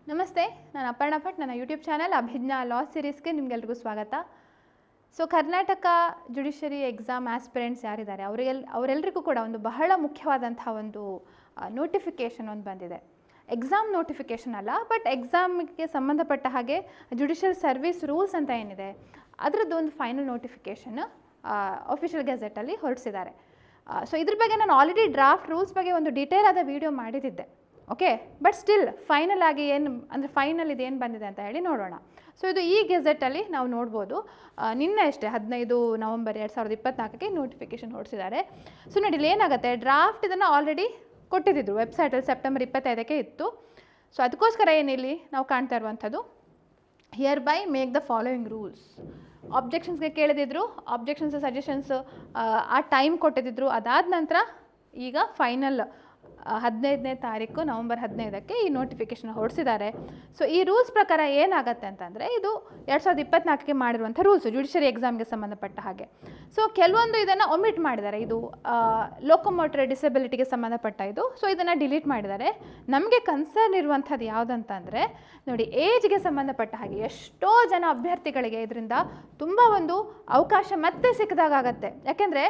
ನಮಸ್ತೆ, ನಾನು ಅಪರ್ಣಾ ಭಟ್. ನನ್ನ ಯೂಟ್ಯೂಬ್ ಚಾನಲ್ ಅಭಿಜ್ಞಾ ಲಾ ಸೀರೀಸ್ಗೆ ನಿಮಗೆಲ್ರಿಗೂ ಸ್ವಾಗತ. So Karnataka judiciary exam aspirants ಯಾರಿದ್ದಾರೆ ಅವರೆಲ್ಲರಿಗೂ ಕೂಡ ಒಂದು ಬಹಳ ಮುಖ್ಯವಾದಂಥ ಒಂದು ನೋಟಿಫಿಕೇಷನ್ ಒಂದು ಬಂದಿದೆ. ಎಕ್ಸಾಮ್ ನೋಟಿಫಿಕೇಷನ್ ಅಲ್ಲ, ಬಟ್ ಎಕ್ಸಾಮ್ಗೆ ಸಂಬಂಧಪಟ್ಟ ಹಾಗೆ ಜುಡಿಷಿಯಲ್ ಸರ್ವಿಸ್ ರೂಲ್ಸ್ ಅಂತ ಏನಿದೆ ಅದರದ್ದು ಒಂದು ಫೈನಲ್ ನೋಟಿಫಿಕೇಷನ್ ಅಫಿಷಿಯಲ್ ಗೆಜೆಟಲ್ಲಿ ಹೊರಡಿಸಿದ್ದಾರೆ. ಸೊ ಇದ್ರ ಬಗ್ಗೆ ನಾನು ಆಲ್ರೆಡಿ ಡ್ರಾಫ್ಟ್ ರೂಲ್ಸ್ ಬಗ್ಗೆ ಒಂದು ಡೀಟೇಲ್ ಆದ ವಿಡಿಯೋ ಮಾಡಿದ್ದೆ. ಓಕೆ, ಬಟ್ ಸ್ಟಿಲ್ ಫೈನಲ್ ಆಗಿ ಏನು ಅಂದರೆ ಫೈನಲ್ ಇದು ಏನು ಬಂದಿದೆ ಅಂತ ಹೇಳಿ ನೋಡೋಣ. ಸೊ ಇದು ಈ ಗೆಜೆಟಲ್ಲಿ ನಾವು ನೋಡ್ಬೋದು. ನಿನ್ನೆ ಅಷ್ಟೇ 15 ನವಂಬರ್ 2024ಕ್ಕೆ ನೋಟಿಫಿಕೇಷನ್ ಹೊರಡಿಸಿದ್ದಾರೆ. ಸೊ ನೋಡಿ, ಇಲ್ಲಿ ಏನಾಗುತ್ತೆ, ಡ್ರಾಫ್ಟ್ ಇದನ್ನು ಆಲ್ರೆಡಿ ಕೊಟ್ಟಿದ್ದರು ವೆಬ್ಸೈಟಲ್ಲಿ ಸೆಪ್ಟೆಂಬರ್ 25ಕ್ಕೆ ಇತ್ತು. ಸೊ ಅದಕ್ಕೋಸ್ಕರ ಏನಿಲ್ಲಿ ನಾವು ಕಾಣ್ತಾ ಇರುವಂಥದ್ದು, here by make the following rules. ಆಬ್ಜೆಕ್ಷನ್ಸ್ಗೆ ಕೇಳಿದಿದ್ರು, ಆಬ್ಜೆಕ್ಷನ್ಸ್ ಸಜೆಷನ್ಸ್ ಆ ಟೈಮ್ ಕೊಟ್ಟಿದ್ದರು. ಅದಾದ ನಂತರ ಈಗ ಫೈನಲ್ 15ನೇ ತಾರೀಕು ನವಂಬರ್ 15ಕ್ಕೆ ಈ ನೋಟಿಫಿಕೇಷನ್ ಹೊರಡಿಸಿದ್ದಾರೆ. ಸೊ ಈ ರೂಲ್ಸ್ ಪ್ರಕಾರ ಏನಾಗುತ್ತೆ ಅಂತಂದರೆ, ಇದು 2024ಕ್ಕೆ ಮಾಡಿರುವಂಥ ರೂಲ್ಸ್ ಜುಡಿಷರಿ ಎಕ್ಸಾಮ್ಗೆ ಸಂಬಂಧಪಟ್ಟ ಹಾಗೆ. ಸೊ ಕೆಲವೊಂದು ಇದನ್ನು ಒಮಿಟ್ ಮಾಡಿದ್ದಾರೆ. ಇದು ಲೋಕೋಮೋಟರ್ ಡಿಸೆಬಿಲಿಟಿಗೆ ಸಂಬಂಧಪಟ್ಟ ಇದು. ಸೊ ಇದನ್ನು ಡಿಲೀಟ್ ಮಾಡಿದ್ದಾರೆ. ನಮಗೆ ಕನ್ಸರ್ನ್ ಇರುವಂಥದ್ದು ಯಾವುದಂತಂದರೆ, ನೋಡಿ, ಏಜ್ಗೆ ಸಂಬಂಧಪಟ್ಟ ಹಾಗೆ ಎಷ್ಟೋ ಜನ ಅಭ್ಯರ್ಥಿಗಳಿಗೆ ಇದರಿಂದ ತುಂಬ ಒಂದು ಅವಕಾಶ ಮತ್ತೆ ಸಿಕ್ಕಿದಾಗತ್ತೆ. ಯಾಕೆಂದರೆ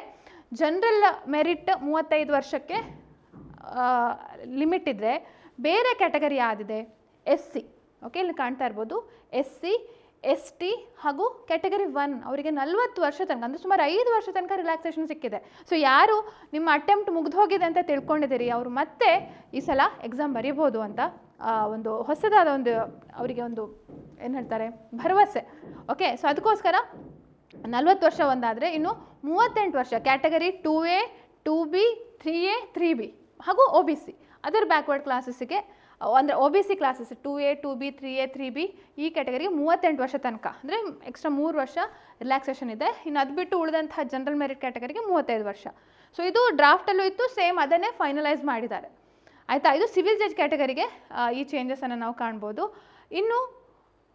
ಜನರಲ್ ಮೆರಿಟ್ 35 ವರ್ಷಕ್ಕೆ ಲಿಮಿಟ್ ಇದ್ದರೆ, ಬೇರೆ ಕ್ಯಾಟಗರಿ ಯಾವುದಿದೆ, SC. ಓಕೆ, ಇಲ್ಲಿ ಕಾಣ್ತಾ ಇರ್ಬೋದು, SC, ST ಹಾಗೂ ಕ್ಯಾಟಗರಿ 1 ಅವರಿಗೆ 40 ವರ್ಷ ತನಕ, ಅಂದರೆ ಸುಮಾರು 5 ವರ್ಷ ತನಕ ರಿಲ್ಯಾಕ್ಸೇಷನ್ ಸಿಕ್ಕಿದೆ. ಸೊ ಯಾರು ನಿಮ್ಮ ಅಟೆಂಪ್ಟ್ ಮುಗಿದು ಹೋಗಿದೆ ಅಂತ ತಿಳ್ಕೊಂಡಿದ್ದೀರಿ, ಅವರು ಮತ್ತೆ ಈ ಸಲ ಎಕ್ಸಾಮ್ ಬರೀಬೋದು ಅಂತ ಒಂದು ಹೊಸದಾದ ಒಂದು ಅವರಿಗೆ ಒಂದು ಏನು ಹೇಳ್ತಾರೆ ಭರವಸೆ. ಓಕೆ, ಸೊ ಅದಕ್ಕೋಸ್ಕರ 40 ವರ್ಷ ಒಂದಾದರೆ ಇನ್ನು 38 ವರ್ಷ category 2A, 2B, 3A, 3B ಹಾಗೂ OBC ಅದರ್ ಬ್ಯಾಕ್ವರ್ಡ್ ಕ್ಲಾಸಸ್ಸಿಗೆ, ಅಂದರೆ OBC classes 2A, 2B, 3A, 3B ಈ ಕ್ಯಾಟಗರಿಗೆ 38 ವರ್ಷ ತನಕ, ಅಂದರೆ ಎಕ್ಸ್ಟ್ರಾ 3 ವರ್ಷ ರಿಲ್ಯಾಕ್ಸೇಷನ್ ಇದೆ. ಇನ್ನು ಅದು ಬಿಟ್ಟು ಉಳಿದಂಥ ಜನರಲ್ ಮೆರಿಟ್ ಕ್ಯಾಟಗರಿಗೆ 35 ವರ್ಷ. ಸೊ ಇದು ಡ್ರಾಫ್ಟಲ್ಲೂ ಇತ್ತು, ಸೇಮ್ ಅದನ್ನೇ ಫೈನಲೈಸ್ ಮಾಡಿದ್ದಾರೆ. ಆಯಿತಾ, ಇದು ಸಿವಿಲ್ ಜಡ್ಜ್ ಕ್ಯಾಟಗರಿಗೆ ಈ ಚೇಂಜಸನ್ನು ನಾವು ಕಾಣ್ಬೋದು. ಇನ್ನು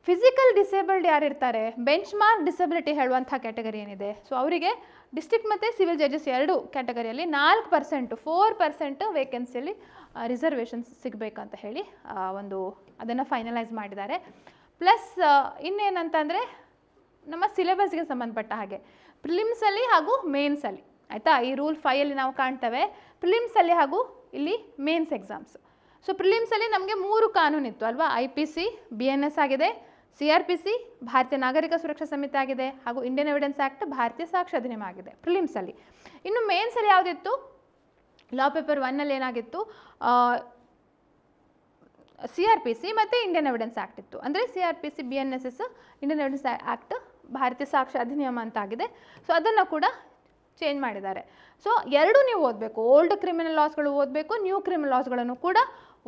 ಫಿಸಿಕಲ್ ಡಿಸೇಬಲ್ಡ್ ಯಾರಿರ್ತಾರೆ, ಬೆಂಚ್ ಮಾರ್ಕ್ ಡಿಸಬಿಲಿಟಿ ಹೇಳುವಂಥ ಕ್ಯಾಟಗರಿ ಏನಿದೆ, ಸೊ ಅವರಿಗೆ ಡಿಸ್ಟ್ರಿಕ್ಟ್ ಮತ್ತು ಸಿವಿಲ್ ಜಡ್ಜಸ್ ಎರಡು ಕ್ಯಾಟಗರಿಯಲ್ಲಿ 4% ವೇಕೆನ್ಸಿಯಲ್ಲಿ ರಿಸರ್ವೇಷನ್ಸ್ ಸಿಗಬೇಕಂತ ಹೇಳಿ ಒಂದು ಅದನ್ನು ಫೈನಲೈಸ್ ಮಾಡಿದ್ದಾರೆ. ಪ್ಲಸ್ ಇನ್ನೇನಂತಂದರೆ, ನಮ್ಮ ಸಿಲೆಬಸ್ಗೆ ಸಂಬಂಧಪಟ್ಟ ಹಾಗೆ ಪ್ರಿಲಿಮ್ಸಲ್ಲಿ ಹಾಗೂ ಮೇನ್ಸಲ್ಲಿ, ಆಯಿತಾ, ಈ ರೂಲ್ 5ಅಲ್ಲಿ ನಾವು ಕಾಣ್ತೇವೆ ಪ್ರಿಲಿಮ್ಸಲ್ಲಿ ಹಾಗೂ ಇಲ್ಲಿ ಮೇನ್ಸ್ ಎಕ್ಸಾಮ್ಸ್. ಸೊ ಪ್ರಿಲಿಮ್ಸಲ್ಲಿ ನಮಗೆ 3 ಕಾನೂನು ಇತ್ತು ಅಲ್ವಾ, IPC, BNS ಆಗಿದೆ, CRPC ಭಾರತೀಯ ನಾಗರಿಕ ಸುರಕ್ಷಾ ಸಮಿತಿ ಆಗಿದೆ, ಹಾಗೂ ಇಂಡಿಯನ್ ಎವಿಡೆನ್ಸ್ ಆ್ಯಕ್ಟ್ ಭಾರತೀಯ ಸಾಕ್ಷ್ಯ ಅಧಿನಿಯಮ ಆಗಿದೆ ಪ್ರಿಲಿಮ್ಸಲ್ಲಿ. ಇನ್ನು ಮೇನ್ಸಲ್ಲಿ ಯಾವುದಿತ್ತು, ಲಾ ಪೇಪರ್ 1ನಲ್ಲಿ ಏನಾಗಿತ್ತು, CRPC ಮತ್ತು ಇಂಡಿಯನ್ ಎವಿಡೆನ್ಸ್ ಆ್ಯಕ್ಟ್ ಇತ್ತು. ಅಂದರೆ CRPC, BNSS Indian evidence act ಭಾರತೀಯ ಸಾಕ್ಷ್ಯ ಅಧಿನಿಯಮ ಅಂತಾಗಿದೆ. ಸೊ ಅದನ್ನು ಕೂಡ ಚೇಂಜ್ ಮಾಡಿದ್ದಾರೆ. ಸೊ ಎರಡೂ ನೀವು ಓದಬೇಕು, ಓಲ್ಡ್ ಕ್ರಿಮಿನಲ್ ಲಾಸ್ಗಳು ಓದಬೇಕು, ನ್ಯೂ ಕ್ರಿಮಿನಲ್ ಲಾಸ್ಗಳನ್ನು ಕೂಡ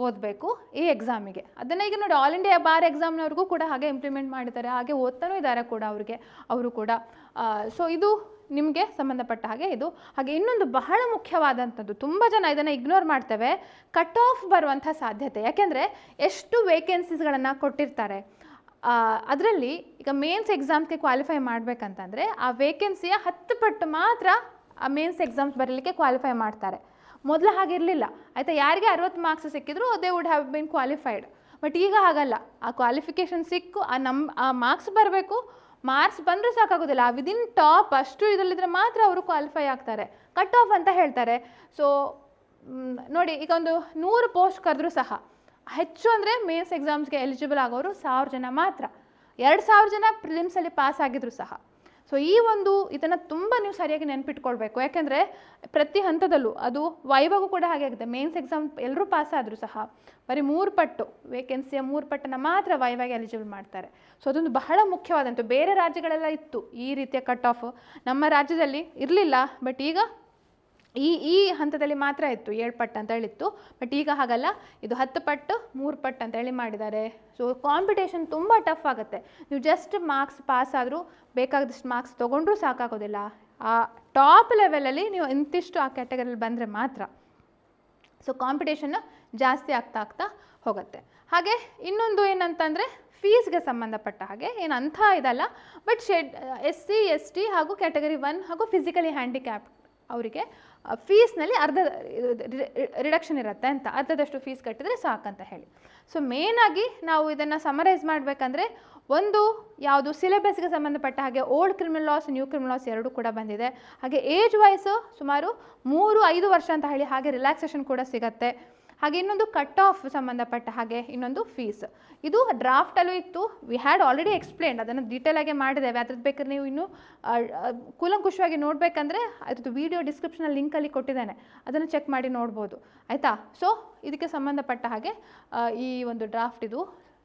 ಓದಬೇಕು ಈ ಎಕ್ಸಾಮಿಗೆ. ಅದನ್ನು ಈಗ ನೋಡಿ, ಆಲ್ ಇಂಡಿಯಾ ಬಾರ್ ಎಕ್ಸಾಮ್ನವ್ರಿಗೂ ಕೂಡ ಹಾಗೆ ಇಂಪ್ಲಿಮೆಂಟ್ ಮಾಡಿದ್ದಾರೆ, ಹಾಗೆ ಓದ್ತಾನೂ ಇದ್ದಾರೆ ಕೂಡ ಅವರು ಕೂಡ. ಸೊ ಇದು ನಿಮಗೆ ಸಂಬಂಧಪಟ್ಟ ಹಾಗೆ ಇದು. ಹಾಗೆ ಇನ್ನೊಂದು ಬಹಳ ಮುಖ್ಯವಾದಂಥದ್ದು, ತುಂಬ ಜನ ಇದನ್ನು ಇಗ್ನೋರ್ ಮಾಡ್ತೇವೆ, ಕಟ್ ಆಫ್ ಬರುವಂಥ ಸಾಧ್ಯತೆ. ಯಾಕೆಂದರೆ ಎಷ್ಟು ವೇಕೆನ್ಸೀಸ್ಗಳನ್ನು ಕೊಟ್ಟಿರ್ತಾರೆ, ಅದರಲ್ಲಿ ಈಗ ಮೇನ್ಸ್ ಎಕ್ಸಾಮ್ಸ್ಗೆ ಕ್ವಾಲಿಫೈ ಮಾಡಬೇಕಂತಂದರೆ ಆ ವೇಕೆನ್ಸಿಯ 10 ಪಟ್ಟು ಮಾತ್ರ ಆ ಮೇನ್ಸ್ ಎಕ್ಸಾಮ್ಸ್ ಬರಲಿಕ್ಕೆ ಕ್ವಾಲಿಫೈ ಮಾಡ್ತಾರೆ. ಮೊದಲು ಹಾಗಿರಲಿಲ್ಲ, ಆಯಿತಾ, ಯಾರಿಗೆ 60 ಮಾರ್ಕ್ಸ್ ಸಿಕ್ಕಿದ್ರು they would have been qualified. But ಈಗ ಹಾಗಲ್ಲ, ಆ ಕ್ವಾಲಿಫಿಕೇಷನ್ ಸಿಕ್ಕು ಆ ಮಾರ್ಕ್ಸ್ ಬರಬೇಕು, ಮಾರ್ಕ್ಸ್ ಬಂದರೂ ಸಾಕಾಗೋದಿಲ್ಲ, ಆ ವಿದಿನ್ ಟಾಪ್ ಅಷ್ಟು ಇದರಲ್ಲಿದ್ದರೆ ಮಾತ್ರ ಅವರು ಕ್ವಾಲಿಫೈ ಆಗ್ತಾರೆ, ಕಟ್ ಆಫ್ ಅಂತ ಹೇಳ್ತಾರೆ. ಸೊ ನೋಡಿ, ಈಗ ಒಂದು 100 ಪೋಸ್ಟ್ ಕರೆದ್ರೂ ಸಹ ಹೆಚ್ಚು ಅಂದರೆ ಮೇನ್ಸ್ ಎಕ್ಸಾಮ್ಸ್ಗೆ ಎಲಿಜಿಬಲ್ ಆಗೋರು 1000 ಜನ ಮಾತ್ರ, 2000 ಜನ ಪ್ರಿಲಿಮ್ಸಲ್ಲಿ ಪಾಸ್ ಆಗಿದ್ರು ಸಹ. ಸೊ ಈ ಒಂದು ಇದನ್ನು ತುಂಬ ನೀವು ಸರಿಯಾಗಿ ನೆನ್ಪಿಟ್ಕೊಳ್ಬೇಕು. ಯಾಕೆಂದರೆ ಪ್ರತಿ ಹಂತದಲ್ಲೂ ಅದು ವೈವಾಗೂ ಕೂಡ ಹಾಗೆ ಆಗುತ್ತೆ. ಮೇನ್ಸ್ ಎಕ್ಸಾಮ್ ಎಲ್ಲರೂ ಪಾಸ್ ಆದರೂ ಸಹ ಬರೀ 3 ಪಟ್ಟು ವೇಕೆನ್ಸಿಯ 3 ಪಟ್ಟನ್ನು ಮಾತ್ರ ವೈವಾಗಿ ಎಲಿಜಿಬಲ್ ಮಾಡ್ತಾರೆ. ಸೊ ಅದೊಂದು ಬಹಳ ಮುಖ್ಯವಾದಂಥ, ಬೇರೆ ರಾಜ್ಯಗಳೆಲ್ಲ ಇತ್ತು ಈ ರೀತಿಯ ಕಟ್ ಆಫ್, ನಮ್ಮ ರಾಜ್ಯದಲ್ಲಿ ಇರಲಿಲ್ಲ. ಬಟ್ ಈಗ ಈ ಹಂತದಲ್ಲಿ ಮಾತ್ರ ಇತ್ತು 7 ಪಟ್ಟು ಅಂತ ಹೇಳಿತ್ತು. ಬಟ್ ಈಗ ಹಾಗಲ್ಲ, ಇದು 10 ಪಟ್ಟು 3 ಪಟ್ಟು ಅಂತ ಹೇಳಿ ಮಾಡಿದ್ದಾರೆ. ಸೊ ಕಾಂಪಿಟೇಷನ್ ತುಂಬ ಟಫ್ ಆಗುತ್ತೆ. ನೀವು ಜಸ್ಟ್ ಮಾರ್ಕ್ಸ್ ಪಾಸ್ ಆದರೂ ಬೇಕಾದಷ್ಟು ಮಾರ್ಕ್ಸ್ ತೊಗೊಂಡ್ರೂ ಸಾಕಾಗೋದಿಲ್ಲ. ಆ ಟಾಪ್ ಲೆವೆಲಲ್ಲಿ ನೀವು ಇಂತಿಷ್ಟು ಆ ಕ್ಯಾಟಗರಿಯಲ್ಲಿ ಬಂದರೆ ಮಾತ್ರ. ಸೊ ಕಾಂಪಿಟೇಷನ್ ಜಾಸ್ತಿ ಆಗ್ತಾ ಹೋಗುತ್ತೆ. ಹಾಗೆ ಇನ್ನೊಂದು ಏನಂತಂದರೆ, ಫೀಸ್ಗೆ ಸಂಬಂಧಪಟ್ಟ ಹಾಗೆ ಏನು ಅಂಥ ಇದಲ್ಲ, ಬಟ್ SC, ST ಹಾಗೂ ಕ್ಯಾಟಗರಿ 1 ಹಾಗೂ ಫಿಸಿಕಲಿ ಹ್ಯಾಂಡಿಕ್ಯಾಪ್ ಅವರಿಗೆ ಫೀಸ್ನಲ್ಲಿ ಅರ್ಧ ರಿಡಕ್ಷನ್ ಇರುತ್ತೆ ಅಂತ, ಅರ್ಧದಷ್ಟು ಫೀಸ್ ಕಟ್ಟಿದರೆ ಸಾಕಂತ ಹೇಳಿ. ಸೊ ಮೇಯ್ನಾಗಿ ನಾವು ಇದನ್ನು ಸಮರೈಸ್ ಮಾಡಬೇಕಂದ್ರೆ ಒಂದು ಯಾವುದು ಸಿಲೆಬಸ್ಗೆ ಸಂಬಂಧಪಟ್ಟ ಹಾಗೆ old criminal loss, new criminal loss ಎರಡೂ ಕೂಡ ಬಂದಿದೆ. ಹಾಗೆ ಏಜ್ ವೈಸ್ ಸುಮಾರು 3-5 ವರ್ಷ ಅಂತ ಹೇಳಿ ಹಾಗೆ ರಿಲ್ಯಾಕ್ಸೇಷನ್ ಕೂಡ ಸಿಗುತ್ತೆ. ಹಾಗೆ ಇನ್ನೊಂದು ಕಟ್ ಆಫ್ ಸಂಬಂಧಪಟ್ಟ ಹಾಗೆ ಇನ್ನೊಂದು ಫೀಸ್. ಇದು ಡ್ರಾಫ್ಟಲ್ಲೂ ಇತ್ತು, ವಿ ಹ್ಯಾಡ್ ಆಲ್ರೆಡಿ ಎಕ್ಸ್ಪ್ಲೇನ್ಡ್, ಅದನ್ನು ಡೀಟೇಲಾಗಿ ಮಾಡಿದ್ದೇವೆ. ಅದ್ರದ್ದು ಬೇಕಾದ್ರೆ ನೀವು ಇನ್ನೂ ಕೂಲಂಕುಷವಾಗಿ ನೋಡಬೇಕಂದ್ರೆ ಅದ್ರದ್ದು ವೀಡಿಯೋ ಡಿಸ್ಕ್ರಿಪ್ಷನಲ್ಲಿ ಲಿಂಕಲ್ಲಿ ಕೊಟ್ಟಿದ್ದೇನೆ, ಅದನ್ನು ಚೆಕ್ ಮಾಡಿ ನೋಡ್ಬೋದು ಆಯಿತಾ. ಸೊ ಇದಕ್ಕೆ ಸಂಬಂಧಪಟ್ಟ ಹಾಗೆ ಈ ಒಂದು ಡ್ರಾಫ್ಟ್ ಇದು.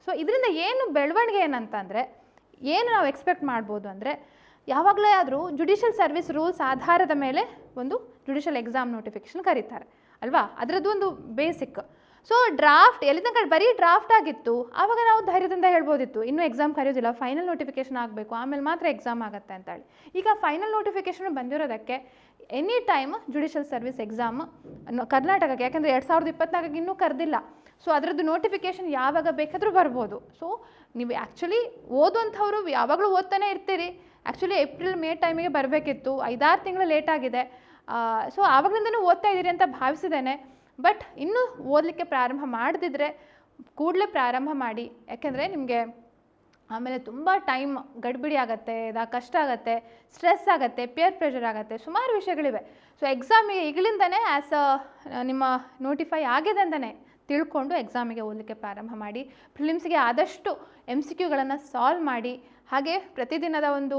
ಸೊ ಇದರಿಂದ ಏನು ಬೆಳವಣಿಗೆ ಏನಂತಂದರೆ ಏನು ನಾವು ಎಕ್ಸ್ಪೆಕ್ಟ್ ಮಾಡ್ಬೋದು ಅಂದರೆ, ಯಾವಾಗಲೇ ಆದರೂ ಜುಡಿಷಿಯಲ್ ಸರ್ವಿಸ್ ರೂಲ್ಸ್ ಆಧಾರದ ಮೇಲೆ ಒಂದು ಜುಡಿಷಿಯಲ್ ಎಕ್ಸಾಮ್ ನೋಟಿಫಿಕೇಷನ್ ಕರೀತಾರೆ ಅಲ್ವಾ, ಅದರದ್ದು ಒಂದು ಬೇಸಿಕ್. ಸೊ ಡ್ರಾಫ್ಟ್ ಎಲ್ಲಿ ತನಕ ಬರೀ ಡ್ರಾಫ್ಟ್ ಆಗಿತ್ತು ಆವಾಗ ನಾವು ಧೈರ್ಯದಿಂದ ಹೇಳ್ಬೋದಿತ್ತು ಇನ್ನೂ ಎಕ್ಸಾಮ್ ಕರೆಯೋದಿಲ್ಲ, ಫೈನಲ್ ನೋಟಿಫಿಕೇಷನ್ ಆಗಬೇಕು ಆಮೇಲೆ ಮಾತ್ರ ಎಕ್ಸಾಮ್ ಆಗುತ್ತೆ ಅಂತೇಳಿ. ಈಗ ಫೈನಲ್ ನೋಟಿಫಿಕೇಷನ್ ಬಂದಿರೋದಕ್ಕೆ any time judicial service exam ಕರ್ನಾಟಕಕ್ಕೆ, ಯಾಕಂದರೆ 2024ಗೆ ಇನ್ನೂ ಕರೆದಿಲ್ಲ. ಸೊ ಅದರದ್ದು ನೋಟಿಫಿಕೇಷನ್ ಯಾವಾಗ ಬೇಕಾದರೂ ಬರ್ಬೋದು. ಸೊ ನೀವು ಆ್ಯಕ್ಚುಲಿ ಓದುವಂಥವ್ರು ಯಾವಾಗಲೂ ಓದ್ತಾನೆ ಇರ್ತೀರಿ. ಆ್ಯಕ್ಚುಲಿ ಏಪ್ರಿಲ್ ಮೇ ಟೈಮಿಗೆ ಬರಬೇಕಿತ್ತು, 5-6 ತಿಂಗಳು ಲೇಟ್ ಆಗಿದೆ. ಸೊ ಆವಾಗಲಿಂದನೂ ಓದ್ತಾ ಇದ್ದೀರಿ ಅಂತ ಭಾವಿಸಿದ್ದೇನೆ. ಬಟ್ ಇನ್ನೂ ಓದಲಿಕ್ಕೆ ಪ್ರಾರಂಭ ಮಾಡದಿದ್ದರೆ ಕೂಡಲೇ ಪ್ರಾರಂಭ ಮಾಡಿ, ಯಾಕೆಂದರೆ ನಿಮಗೆ ಆಮೇಲೆ ತುಂಬ ಟೈಮ್ ಗಡಿಬಿಡಿ ಆಗುತ್ತೆ, ಕಷ್ಟ ಆಗುತ್ತೆ, ಸ್ಟ್ರೆಸ್ ಆಗುತ್ತೆ, ಪೇರ್ ಪ್ರೆಷರ್ ಆಗುತ್ತೆ, ಸುಮಾರು ವಿಷಯಗಳಿವೆ. ಸೊ ಎಕ್ಸಾಮಿಗೆ ಈಗಲಿಂದನೇ ನಿಮ್ಮ ನೋಟಿಫೈ ಆಗಿದೆ ಅಂತಲೇ ತಿಳ್ಕೊಂಡು ಎಕ್ಸಾಮಿಗೆ ಓದಲಿಕ್ಕೆ ಪ್ರಾರಂಭ ಮಾಡಿ. ಪ್ರಿಲಿಮ್ಸ್ಗೆ ಆದಷ್ಟು MCQಗಳನ್ನು ಸಾಲ್ವ್ ಮಾಡಿ. ಹಾಗೆ ಪ್ರತಿದಿನದ ಒಂದು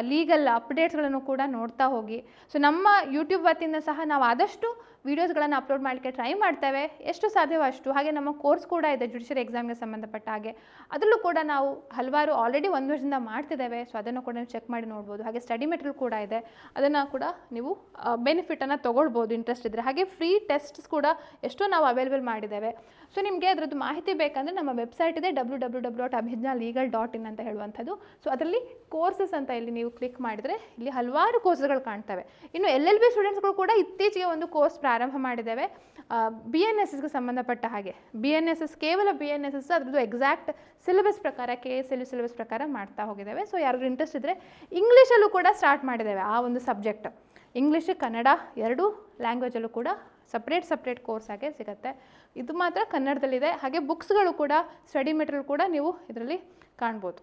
ಲೀಗಲ್ ಅಪ್ಡೇಟ್ಸ್ಗಳನ್ನು ಕೂಡ ನೋಡ್ತಾ ಹೋಗಿ. ಸೊ ನಮ್ಮ ಯೂಟ್ಯೂಬ್ ವತಿಯಿಂದ ಸಹ ನಾವು ಆದಷ್ಟು ವೀಡಿಯೋಸ್ಗಳನ್ನು ಅಪ್ಲೋಡ್ ಮಾಡಲಿಕ್ಕೆ ಟ್ರೈ ಮಾಡ್ತೇವೆ, ಎಷ್ಟು ಸಾಧ್ಯವೋ ಅಷ್ಟು. ಹಾಗೆ ನಮ್ಮ ಕೋರ್ಸ್ ಕೂಡ ಇದೆ ಜುಡಿಷಿಯರಿ ಎಕ್ಸಾಮ್ಗೆ ಸಂಬಂಧಪಟ್ಟ ಹಾಗೆ, ಅದರಲ್ಲೂ ಕೂಡ ನಾವು ಹಲವಾರು ಆಲ್ರೆಡಿ 1 ವರ್ಷದಿಂದ ಮಾಡ್ತಿದ್ದೇವೆ. ಸೊ ಅದನ್ನು ಕೂಡ ನೀವು ಚೆಕ್ ಮಾಡಿ ನೋಡ್ಬೋದು. ಹಾಗೆ ಸ್ಟಡಿ ಮೆಟೀರಿಯಲ್ ಕೂಡ ಇದೆ, ಅದನ್ನು ಕೂಡ ನೀವು ಬೆನಿಫಿಟನ್ನು ತೊಗೊಳ್ಬೋದು ಇಂಟ್ರೆಸ್ಟ್ ಇದ್ದರೆ. ಹಾಗೆ ಫ್ರೀ ಟೆಸ್ಟ್ಸ್ ಕೂಡ ಎಷ್ಟೋ ನಾವು ಅವೈಲೇಬಲ್ ಮಾಡಿದ್ದೇವೆ. ಸೊ ನಿಮಗೆ ಅದರದ್ದು ಮಾಹಿತಿ ಬೇಕಂದರೆ ನಮ್ಮ ವೆಬ್ಸೈಟ್ ಇದೆ www.abhijnalegal.in ಅಂತ ಹೇಳುವಂಥದ್ದು. ಸೊ ಅದರಲ್ಲಿ ಕೋರ್ಸಸ್ ಅಂತ ಇಲ್ಲಿ ನೀವು ಕ್ಲಿಕ್ ಮಾಡಿದರೆ ಇಲ್ಲಿ ಹಲವಾರು ಕೋರ್ಸ್ಗಳು ಕಾಣ್ತವೆ. ಇನ್ನು LLB ಸ್ಟೂಡೆಂಟ್ಸ್ಗಳು ಕೂಡ ಇತ್ತೀಚೆಗೆ ಒಂದು ಕೋರ್ಸ್ ಪ್ರಾರಂಭ ಮಾಡಿದ್ದೇವೆ BNSSಗೆ ಸಂಬಂಧಪಟ್ಟ ಹಾಗೆ. BNSS ಕೇವಲ BNSS ಅದರದ್ದು ಎಕ್ಸಾಕ್ಟ್ ಸಿಲೆಬಸ್ ಪ್ರಕಾರ KSLU ಸಿಲೆಬಸ್ ಪ್ರಕಾರ ಮಾಡ್ತಾ ಹೋಗಿದ್ದೇವೆ. ಸೊ ಯಾರು ಇಂಟ್ರೆಸ್ಟ್ ಇದ್ದರೆ ಇಂಗ್ಲೀಷಲ್ಲೂ ಕೂಡ ಸ್ಟಾರ್ಟ್ ಮಾಡಿದ್ದೇವೆ ಆ ಒಂದು ಸಬ್ಜೆಕ್ಟ್. ಇಂಗ್ಲೀಷ್ ಕನ್ನಡ ಎರಡೂ ಲ್ಯಾಂಗ್ವೇಜಲ್ಲೂ ಕೂಡ ಸಪ್ರೇಟ್ ಕೋರ್ಸ್ ಆಗಿ ಸಿಗುತ್ತೆ. ಇದು ಮಾತ್ರ ಕನ್ನಡದಲ್ಲಿದೆ. ಹಾಗೆ ಬುಕ್ಸ್ಗಳು ಕೂಡ ಸ್ಟಡಿ ಮೆಟೀರಿಯಲ್ ಕೂಡ ನೀವು ಇದರಲ್ಲಿ ಕಾಣ್ಬೋದು.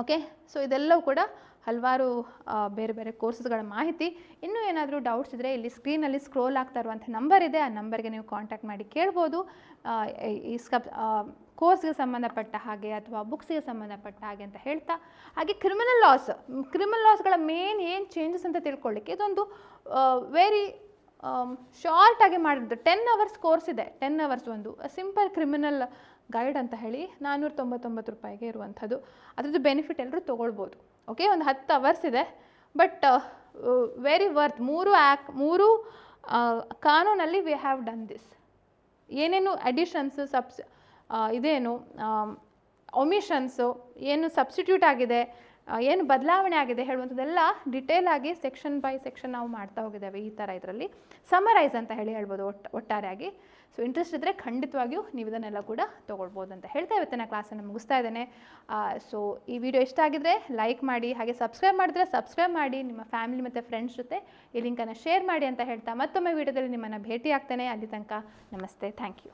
ಓಕೆ, ಸೊ ಇದೆಲ್ಲವೂ ಕೂಡ ಹಲವಾರು ಬೇರೆ ಬೇರೆ ಕೋರ್ಸಸ್ಗಳ ಮಾಹಿತಿ. ಇನ್ನೂ ಏನಾದರೂ ಡೌಟ್ಸ್ ಇದ್ದರೆ ಇಲ್ಲಿ ಸ್ಕ್ರೀನಲ್ಲಿ ಸ್ಕ್ರೋಲ್ ಆಗ್ತಾ ಇರುವಂಥ ನಂಬರ್ ಇದೆ, ಆ ನಂಬರ್ಗೆ ನೀವು ಕಾಂಟ್ಯಾಕ್ಟ್ ಮಾಡಿ ಕೇಳ್ಬೋದು. ಈ ಕೋರ್ಸ್ಗೆ ಸಂಬಂಧಪಟ್ಟ ಹಾಗೆ ಅಥವಾ ಬುಕ್ಸಿಗೆ ಸಂಬಂಧಪಟ್ಟ ಹಾಗೆ ಅಂತ ಹೇಳ್ತಾ, ಹಾಗೆ ಕ್ರಿಮಿನಲ್ ಲಾಸ್ಗಳ ಮೇನ್ ಏನು ಚೇಂಜಸ್ ಅಂತ ತಿಳ್ಕೊಳ್ಳಿಕ್ಕೆ ಇದೊಂದು ವೆರಿ ಶಾರ್ಟಾಗಿ ಮಾಡಿದ್ದು 10 ಅವರ್ಸ್ ಕೋರ್ಸ್ ಇದೆ. 10 ಅವರ್ಸ್ ಒಂದು ಸಿಂಪಲ್ ಕ್ರಿಮಿನಲ್ ಗೈಡ್ ಅಂತ ಹೇಳಿ 499 ರೂಪಾಯಿಗೆ ಇರುವಂಥದ್ದು. ಅದರದ್ದು ಬೆನಿಫಿಟ್ ಎಲ್ಲರೂ ತೊಗೊಳ್ಬೋದು. ಓಕೆ, ಒಂದು 10 ಅವರ್ಸ್ ಇದೆ, ಬಟ್ ವೆರಿ ವರ್ತ್. 3 ಕಾನೂನಲ್ಲಿ ವಿ ಹ್ಯಾವ್ ಡನ್ ದಿಸ್. ಏನೇನು ಅಡಿಷನ್ಸ್ ಇದೇನು ಒಮಿಷನ್ಸು, ಏನು ಸಬ್ಸ್ಟಿಟ್ಯೂಟ್ ಆಗಿದೆ, ಏನು ಬದಲಾವಣೆ ಆಗಿದೆ ಹೇಳುವಂಥದ್ದೆಲ್ಲ ಡಿಟೇಲ್ ಆಗಿ ಸೆಕ್ಷನ್ ಬೈ ಸೆಕ್ಷನ್ ನಾವು ಮಾಡ್ತಾ ಹೋಗಿದ್ದೇವೆ. ಈ ಥರ ಇದರಲ್ಲಿ ಸಮರೈಸ್ ಅಂತ ಹೇಳ್ಬೋದು ಒಟ್ಟಾರೆಯಾಗಿ. ಸೊ ಇಂಟ್ರೆಸ್ಟ್ ಇದ್ದರೆ ಖಂಡಿತವಾಗಿಯೂ ನೀವು ಇದನ್ನೆಲ್ಲ ಕೂಡ ತೊಗೊಳ್ಬೋದು ಅಂತ ಹೇಳ್ತಾ ಇವತ್ತಿನ ಕ್ಲಾಸನ್ನು ಮುಗಿಸ್ತಾ ಇದ್ದೇನೆ. ಸೊ ಈ ವಿಡಿಯೋ ಇಷ್ಟ ಆಗಿದ್ದರೆ ಲೈಕ್ ಮಾಡಿ, ಹಾಗೆ ಸಬ್ಸ್ಕ್ರೈಬ್ ಮಾಡಿದ್ರೆ ಸಬ್ಸ್ಕ್ರೈಬ್ ಮಾಡಿ, ನಿಮ್ಮ ಫ್ಯಾಮಿಲಿ ಮತ್ತು ಫ್ರೆಂಡ್ಸ್ ಜೊತೆ ಈ ಲಿಂಕನ್ನು ಶೇರ್ ಮಾಡಿ ಅಂತ ಹೇಳ್ತಾ ಮತ್ತೊಮ್ಮೆ ವಿಡಿಯೋದಲ್ಲಿ ನಿಮ್ಮನ್ನು ಭೇಟಿ ಆಗ್ತೇನೆ. ಅಲ್ಲಿ ತನಕ ನಮಸ್ತೆ, ಥ್ಯಾಂಕ್ ಯು.